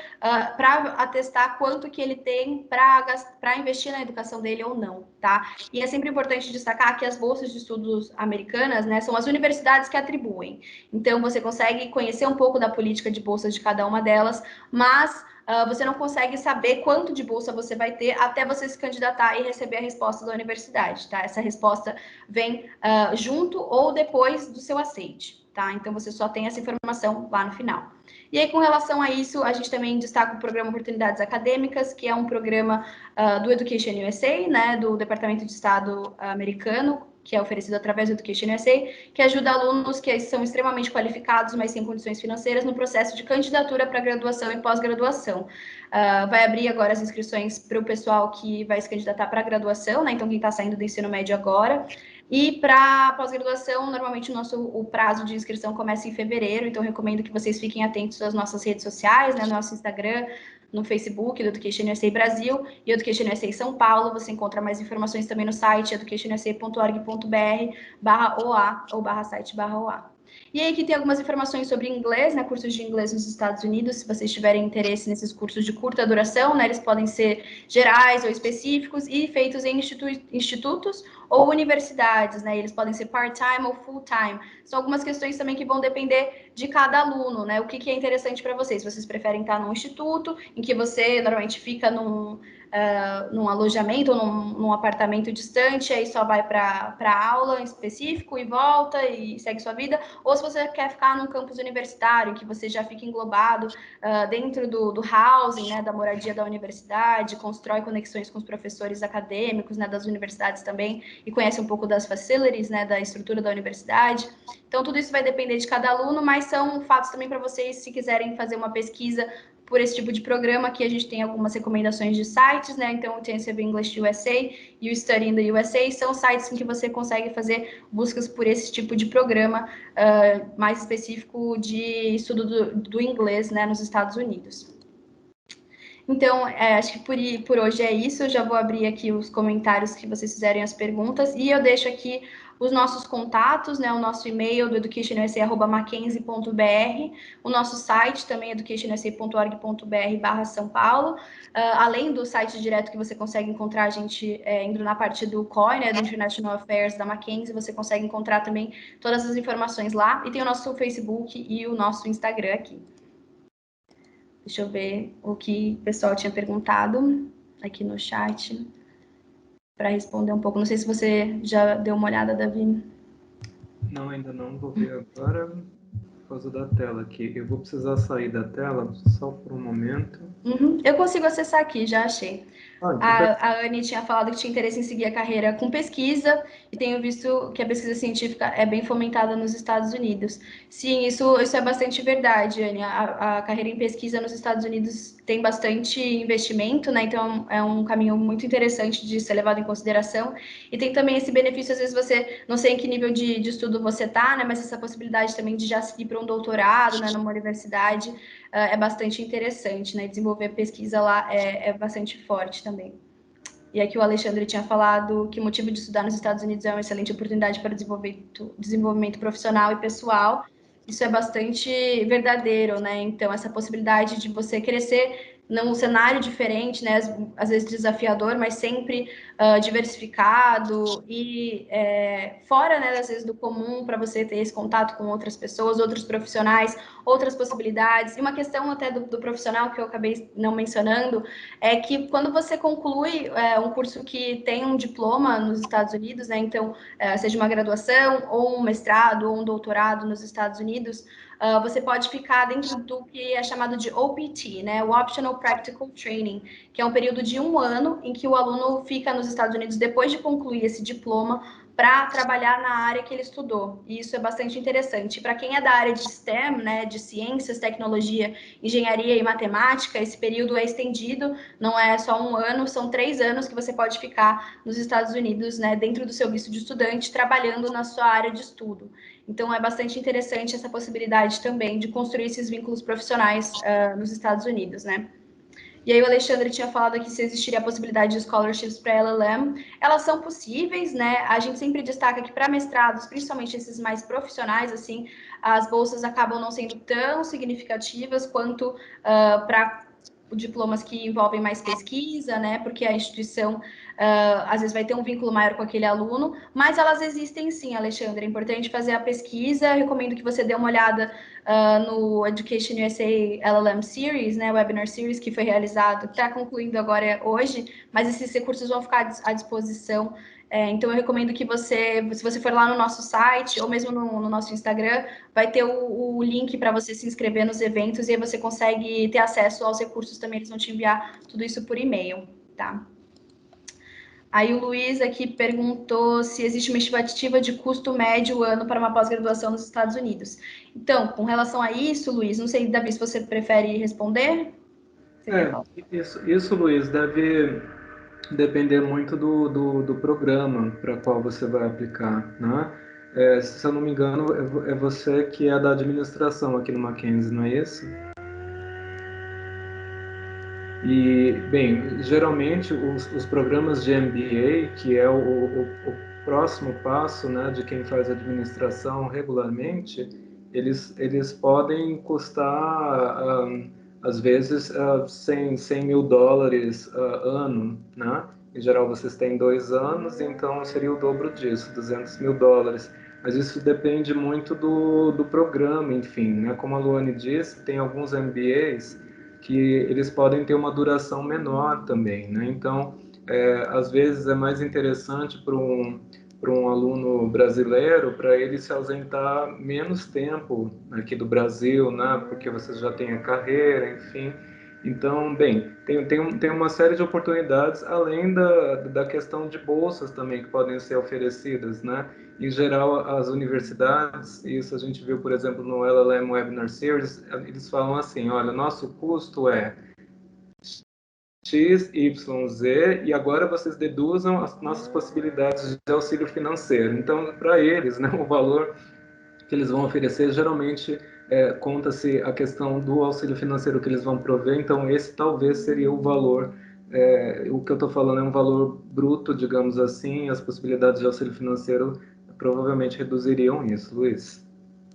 para atestar quanto que ele tem para investir na educação dele ou não, tá? E é sempre importante destacar que as bolsas de estudos americanas, né, são as universidades que atribuem. Então, você consegue conhecer um pouco da política de bolsas de cada uma delas, mas você não consegue saber quanto de bolsa você vai ter até você se candidatar e receber a resposta da universidade, tá? Essa resposta vem junto ou depois do seu aceite. Tá? Então, você só tem essa informação lá no final. E aí, com relação a isso, a gente também destaca o programa Oportunidades Acadêmicas, que é um programa do Education USA, né, do Departamento de Estado americano, que é oferecido através do Education USA, que ajuda alunos que são extremamente qualificados, mas sem condições financeiras, no processo de candidatura para graduação e pós-graduação. Vai abrir agora as inscrições para o pessoal que vai se candidatar para a graduação, né? Então, quem está saindo do ensino médio agora. E para pós-graduação, normalmente o prazo de inscrição começa em fevereiro, então recomendo que vocês fiquem atentos às nossas redes sociais, né, no nosso Instagram, no Facebook do Education USA Brasil e Education USA São Paulo. Você encontra mais informações também no site educationusa.org.br/OA ou /site/OA. E aí aqui tem algumas informações sobre inglês, né, cursos de inglês nos Estados Unidos, se vocês tiverem interesse nesses cursos de curta duração, né, eles podem ser gerais ou específicos e feitos em institutos ou universidades, né, eles podem ser part-time ou full-time. São algumas questões também que vão depender de cada aluno, né, o que é interessante para vocês. Vocês preferem estar num instituto, em que você normalmente fica num alojamento ou num apartamento distante, aí só vai para aula em específico e volta e segue sua vida, ou se você quer ficar num campus universitário, que você já fica englobado dentro do housing, né, da moradia da universidade, constrói conexões com os professores acadêmicos, né, das universidades também, e conhece um pouco das facilities, né, da estrutura da universidade. Então, tudo isso vai depender de cada aluno, mas são fatos também para vocês, se quiserem fazer uma pesquisa por esse tipo de programa. Aqui a gente tem algumas recomendações de sites, né? Então, o Intensive English USA e o Study in the USA são sites em que você consegue fazer buscas por esse tipo de programa mais específico de estudo do inglês, né, nos Estados Unidos. Então, acho que por hoje é isso. Eu já vou abrir aqui os comentários que vocês fizerem as perguntas e eu deixo aqui os nossos contatos, né, o nosso e-mail do educationusa@mackenzie.br, o nosso site também educationusa.org.br/São Paulo, além do site direto que você consegue encontrar a gente indo na parte do COI, né, do International Affairs da Mackenzie, você consegue encontrar também todas as informações lá, e tem o nosso Facebook e o nosso Instagram aqui. Deixa eu ver o que o pessoal tinha perguntado aqui no chat para responder um pouco. Não sei se você já deu uma olhada, Davi. Não, ainda não. Vou ver agora por causa da tela aqui. Eu vou precisar sair da tela só por um momento. Eu consigo acessar aqui, já achei. A Anne tinha falado que tinha interesse em seguir a carreira com pesquisa e tenho visto que a pesquisa científica é bem fomentada nos Estados Unidos. Sim, isso é bastante verdade, Anne. A carreira em pesquisa nos Estados Unidos tem bastante investimento, né? Então é um caminho muito interessante de ser levado em consideração. E tem também esse benefício, às vezes você, não sei em que nível de estudo você está, né? Mas essa possibilidade também de já seguir para um doutorado, né, numa universidade, é bastante interessante, né? Desenvolver pesquisa lá é bastante forte também. E aqui o Alexandre tinha falado que o motivo de estudar nos Estados Unidos é uma excelente oportunidade para desenvolvimento profissional e pessoal. Isso é bastante verdadeiro, né? Então, essa possibilidade de você crescer num cenário diferente, né? Às vezes desafiador, mas sempre diversificado e fora, né, às vezes do comum, para você ter esse contato com outras pessoas, outros profissionais, outras possibilidades. E uma questão até do profissional que eu acabei não mencionando é que quando você conclui um curso que tem um diploma nos Estados Unidos, né, então seja uma graduação ou um mestrado ou um doutorado nos Estados Unidos, você pode ficar dentro do que é chamado de OPT, né, o Optional Practical Training, que é um período de 1 ano em que o aluno fica nos Estados Unidos depois de concluir esse diploma para trabalhar na área que ele estudou. E isso é bastante interessante. Para quem é da área de STEM, né, de ciências, tecnologia, engenharia e matemática, esse período é estendido, não é só 1 ano, são 3 anos que você pode ficar nos Estados Unidos, né, dentro do seu visto de estudante, trabalhando na sua área de estudo. Então, é bastante interessante essa possibilidade também de construir esses vínculos profissionais nos Estados Unidos, né? E aí o Alexandre tinha falado aqui se existiria a possibilidade de scholarships para LLM. Elas são possíveis, né? A gente sempre destaca que para mestrados, principalmente esses mais profissionais, assim, as bolsas acabam não sendo tão significativas quanto para diplomas que envolvem mais pesquisa, né? Porque a instituição às vezes vai ter um vínculo maior com aquele aluno, mas elas existem sim, Alexandre. É importante fazer a pesquisa. Eu recomendo que você dê uma olhada no Education USA LLM Series, né? Webinar Series, que foi realizado, está concluindo agora hoje, mas esses recursos vão ficar à disposição. Então, eu recomendo que você, se você for lá no nosso site ou mesmo no nosso Instagram, vai ter o link para você se inscrever nos eventos e aí você consegue ter acesso aos recursos também. Eles vão te enviar tudo isso por e-mail, tá? Aí o Luiz aqui perguntou se existe uma estimativa de custo médio ano para uma pós-graduação nos Estados Unidos. Então, com relação a isso, Luiz, não sei, Davi, se você prefere responder? Isso, Luiz, deve depender muito do programa para qual você vai aplicar, né? Se eu não me engano, é você que é da administração aqui no Mackenzie, não é isso? E, bem, geralmente os programas de MBA, que é o próximo passo, né, de quem faz administração regularmente, eles podem custar, às vezes, $100 mil ano, né? Em geral, vocês têm 2 anos, então seria o dobro disso, $200 mil. Mas isso depende muito do programa, enfim, né? Como a Luane disse, tem alguns MBAs que eles podem ter uma duração menor também, né? Então, às vezes é mais interessante para um aluno brasileiro, para ele se ausentar menos tempo aqui do Brasil, né? Porque você já tem a carreira, enfim. Então, bem, tem uma série de oportunidades, além da questão de bolsas também que podem ser oferecidas, né? Em geral, as universidades, isso a gente viu, por exemplo, no LLM Webinar Series, eles falam assim, olha, nosso custo é X, Y, Z, e agora vocês deduzam as nossas possibilidades de auxílio financeiro. Então, para eles, né, o valor que eles vão oferecer, geralmente conta-se a questão do auxílio financeiro que eles vão prover, então esse talvez seria o valor, o que eu estou falando é um valor bruto, digamos assim, as possibilidades de auxílio financeiro provavelmente reduziriam isso, Luiz.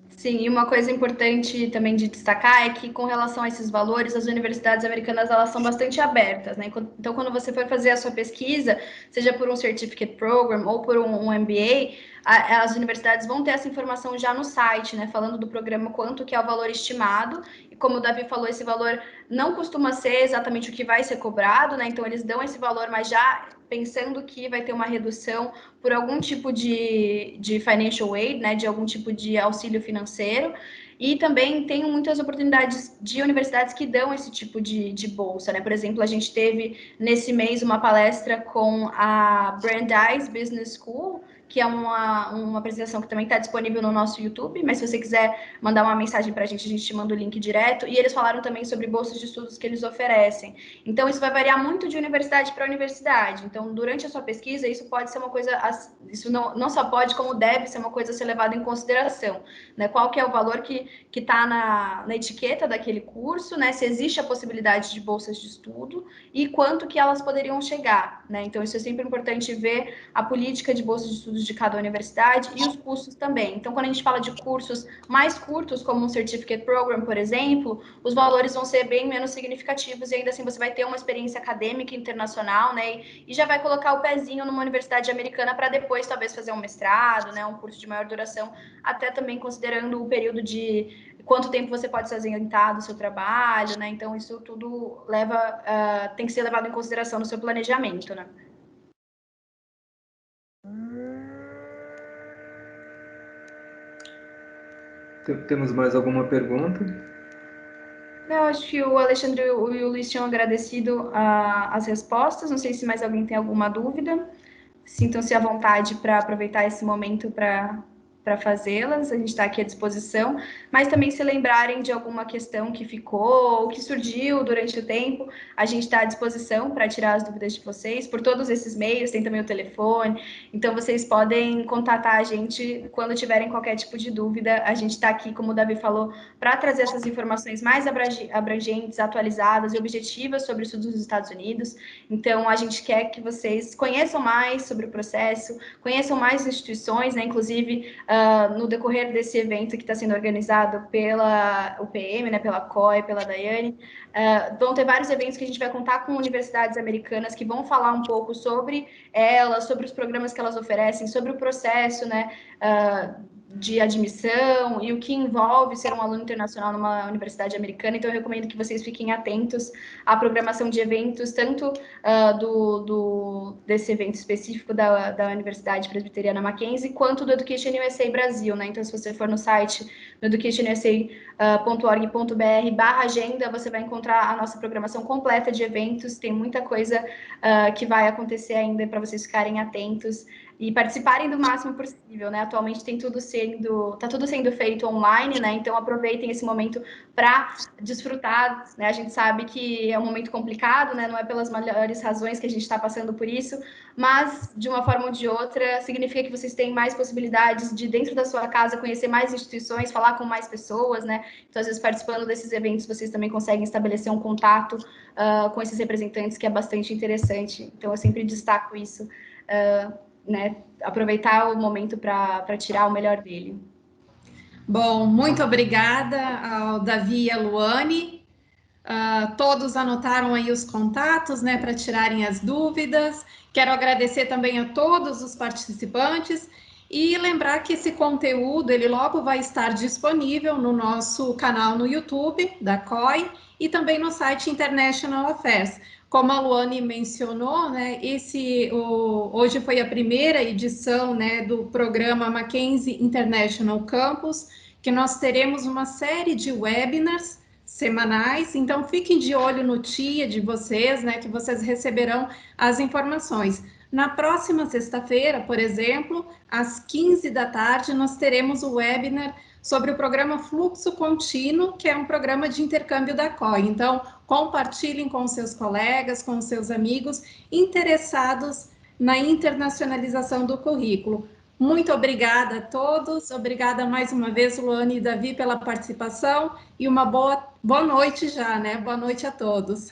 Sim, e uma coisa importante também de destacar é que, com relação a esses valores, as universidades americanas elas são bastante abertas, né? Então, quando você for fazer a sua pesquisa, seja por um Certificate Program ou por um MBA, as universidades vão ter essa informação já no site, né? Falando do programa, quanto que é o valor estimado. E como o Davi falou, esse valor não costuma ser exatamente o que vai ser cobrado, né? Então, eles dão esse valor, mas já pensando que vai ter uma redução por algum tipo de financial aid, né, de algum tipo de auxílio financeiro, e também tem muitas oportunidades de universidades que dão esse tipo de bolsa, né, por exemplo, a gente teve nesse mês uma palestra com a Brandeis Business School, que é uma apresentação que também está disponível no nosso YouTube, mas se você quiser mandar uma mensagem para a gente te manda o link direto, e eles falaram também sobre bolsas de estudos que eles oferecem. Então, isso vai variar muito de universidade para universidade. Então, durante a sua pesquisa, isso pode ser uma coisa, isso não só pode, como deve ser uma coisa a ser levada em consideração, né? Qual que é o valor que está na etiqueta daquele curso, né? Se existe a possibilidade de bolsas de estudo e quanto que elas poderiam chegar, né? Então, isso é sempre importante ver a política de bolsas de estudo estudos de cada universidade e os custos também. Então, quando a gente fala de cursos mais curtos, como um Certificate Program, por exemplo, os valores vão ser bem menos significativos e ainda assim você vai ter uma experiência acadêmica internacional, né? E já vai colocar o pezinho numa universidade americana para depois talvez fazer um mestrado, né? Um curso de maior duração, até também considerando o período de quanto tempo você pode se ausentar do seu trabalho, né? Então, isso tudo tem que ser levado em consideração no seu planejamento, né? Temos mais alguma pergunta? Eu acho que o Alexandre e o Luiz tinham agradecido as respostas. Não sei se mais alguém tem alguma dúvida. Sintam-se à vontade para aproveitar esse momento para fazê-las, a gente está aqui à disposição, mas também se lembrarem de alguma questão que ficou ou que surgiu durante o tempo, a gente está à disposição para tirar as dúvidas de vocês por todos esses meios, tem também o telefone, então vocês podem contatar a gente quando tiverem qualquer tipo de dúvida, a gente está aqui, como o Davi falou, para trazer essas informações mais abrangentes, atualizadas e objetivas sobre o estudo dos Estados Unidos, então a gente quer que vocês conheçam mais sobre o processo, conheçam mais instituições, né, inclusive no decorrer desse evento que está sendo organizado pela UPM, né, pela COI, pela Daiane, vão ter vários eventos que a gente vai contar com universidades americanas que vão falar um pouco sobre elas, sobre os programas que elas oferecem, sobre o processo, né, de admissão e o que envolve ser um aluno internacional numa universidade americana. Então, eu recomendo que vocês fiquem atentos à programação de eventos, tanto desse evento específico da Universidade Presbiteriana Mackenzie, quanto do Education USA Brasil, né? Então, se você for no site do educationusa.org.br/agenda, você vai encontrar a nossa programação completa de eventos, tem muita coisa que vai acontecer ainda para vocês ficarem atentos e participarem do máximo possível, né? Atualmente tá tudo sendo feito online, né? Então aproveitem esse momento para desfrutar, né? A gente sabe que é um momento complicado, né? Não é pelas melhores razões que a gente está passando por isso, mas de uma forma ou de outra significa que vocês têm mais possibilidades de dentro da sua casa conhecer mais instituições, falar com mais pessoas, né? Então às vezes participando desses eventos vocês também conseguem estabelecer um contato com esses representantes que é bastante interessante. Então eu sempre destaco isso. Né, aproveitar o momento para tirar o melhor dele. Bom, muito obrigada ao Davi e à Luane. Todos anotaram aí os contatos, né, para tirarem as dúvidas. Quero agradecer também a todos os participantes e lembrar que esse conteúdo, ele logo vai estar disponível no nosso canal no YouTube da COI e também no site International Affairs. Como a Luane mencionou, né, hoje foi a primeira edição, né, do programa Mackenzie International Campus, que nós teremos uma série de webinars semanais, então fiquem de olho no TIA de vocês, né, que vocês receberão as informações. Na próxima sexta-feira, por exemplo, às 15 da tarde, nós teremos o webinar sobre o programa Fluxo Contínuo, que é um programa de intercâmbio da COI. Então, compartilhem com seus colegas, com seus amigos interessados na internacionalização do currículo. Muito obrigada a todos, obrigada mais uma vez, Luane e Davi, pela participação, e uma boa noite já, né? Boa noite a todos.